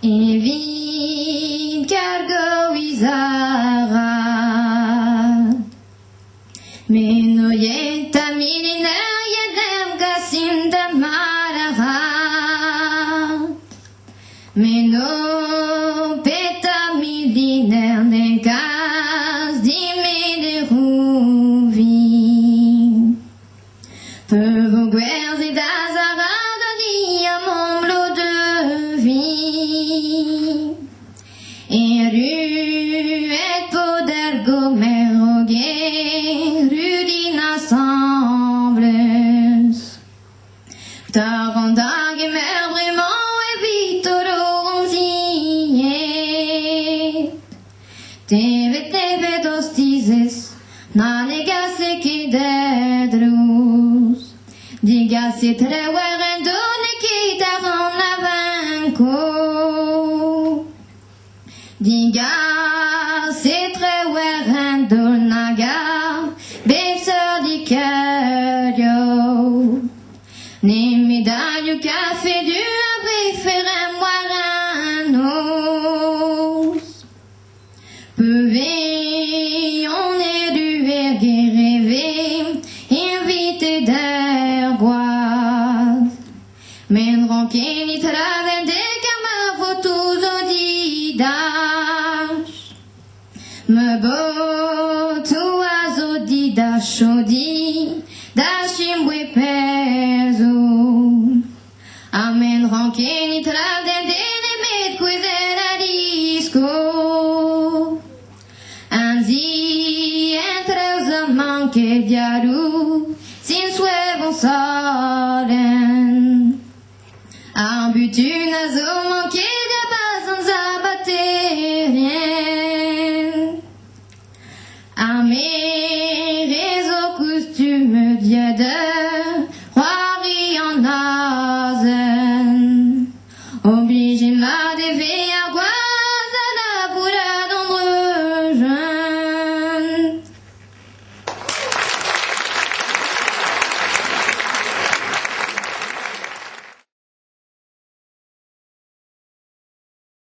Evit cargo wizara Meno yeta milina yedem gasim da maraha Meno peta miliner negas dimene ruvi Peu guerres et d'azara de diamant de vie Et ruet poder gomer rudina sembles Tarandag et mer vraiment et vitoronzie Teve dostizes Nanegase ki dedrus Digase treweren done ki taran lavanko Digase treweren donaga Befseur di cœur Ni médaille au café du abri ferem moiranos Peuvez on est du erguer rêvé Invité d'herboise Men ranquini traven des camarades tous odidash Me beau tout azodidash chaudi Dashim we peso Amen ranquini traven des met quizera disco Anzi entre os manque diaru Sin suevo solen Arbutuna zo manque de bazans abaterien Amé réseau costume diade Roiri en azen Oublie